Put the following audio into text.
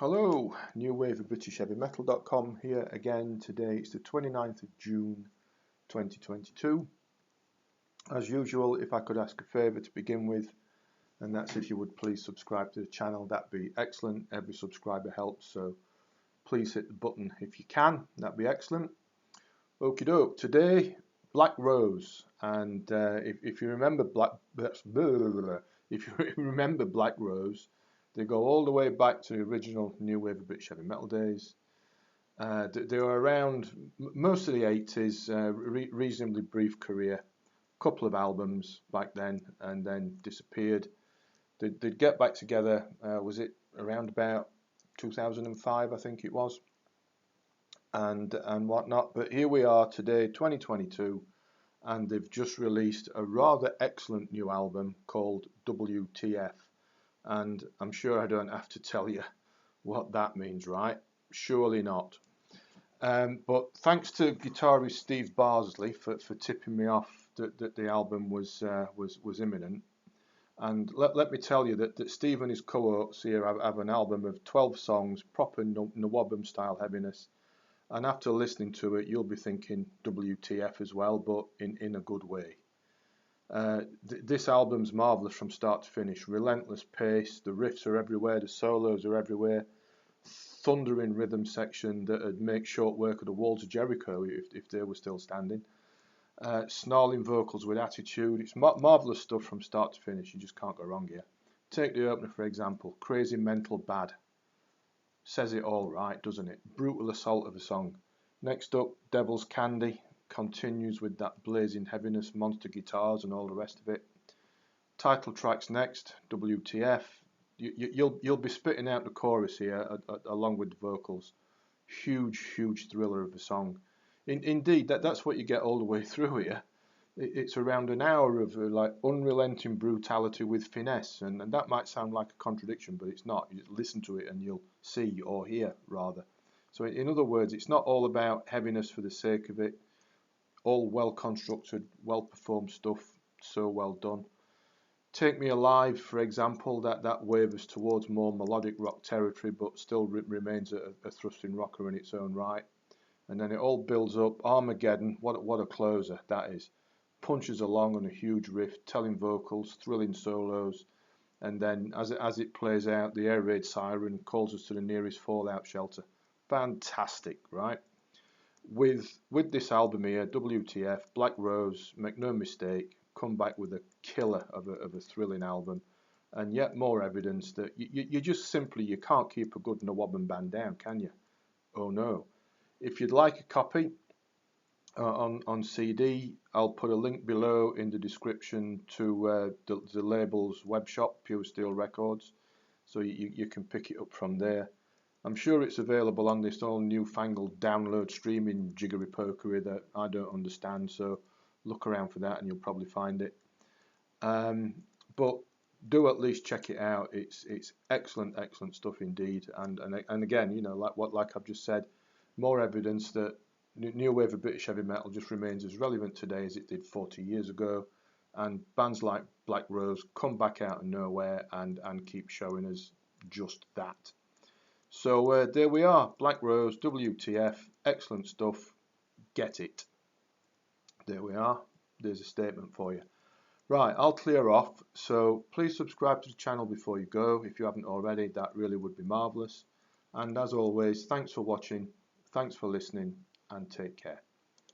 Hello, New Wave of British Heavy Metal.com here again. Today it's the 29th of June 2022. As usual, if I could ask a favour to begin with, and that's if you would please subscribe to the channel, that'd be excellent. Every subscriber helps, so please hit the button if you can, that'd be excellent. Okie doke, today Black Rose, and if you remember Black Rose, they go all the way back to the original New Wave of British Heavy Metal days. They were around most of the 80s, reasonably brief career, couple of albums back then, and then disappeared. They'd get back together, was it around about 2005, I think it was, and whatnot. But here we are today, 2022, and they've just released a rather excellent new album called WTF. And I'm sure I don't have to tell you what that means, right? Surely not. But thanks to guitarist Steve Barsley for tipping me off that the album was imminent. And let me tell you that Steve and his co-hosts here have an album of 12 songs, proper Nawabum style heaviness. And after listening to it, you'll be thinking WTF as well, but in a good way. This album's marvellous from start to finish. Relentless pace, the riffs are everywhere, the solos are everywhere. Thundering rhythm section that would make short work of the walls of Jericho if they were still standing. Snarling vocals with attitude. It's marvellous stuff from start to finish. You just can't go wrong here. Take the opener for example. Crazy Mental Bad. Says it all right, doesn't it? Brutal assault of a song. Next up, Devil's Candy. Continues with that blazing heaviness, monster guitars and all the rest of it. Title track's next, WTF. You'll be spitting out the chorus here along with the vocals. Huge thriller of a song. Indeed, that's what you get all the way through here. It's around an hour of like unrelenting brutality with finesse, and that might sound like a contradiction, but it's not. You just listen to it and you'll see, or hear rather. So in other words, it's not all about heaviness for the sake of it. All well constructed, well performed stuff, so well done. Take Me Alive, for example, that wavers towards more melodic rock territory, but still remains a thrusting rocker in its own right. And then it all builds up. Armageddon, what a closer that is. Punches along on a huge riff, telling vocals, thrilling solos, and then as it plays out, the air raid siren calls us to the nearest fallout shelter. Fantastic, right? With this album here, WTF, Black Rose, make no mistake, come back with a killer of a thrilling album, and yet more evidence that you just simply, you can't keep a good Nawabum band down, can you? Oh no. If you'd like a copy on CD, I'll put a link below in the description to the label's web shop, Pure Steel Records, so you can pick it up from there. I'm sure it's available on this all newfangled download streaming jiggery pokery that I don't understand, so look around for that and you'll probably find it. But do at least check it out. It's excellent stuff indeed. And again, you know, like I've just said, more evidence that New Wave of British Heavy Metal just remains as relevant today as it did 40 years ago. And bands like Black Rose come back out of nowhere and keep showing us just that. So there we are, Black Rose, WTF, excellent stuff, get it. There we are, there's a statement for you. Right, I'll clear off, so please subscribe to the channel before you go. If you haven't already, that really would be marvellous. And as always, thanks for watching, thanks for listening, and take care.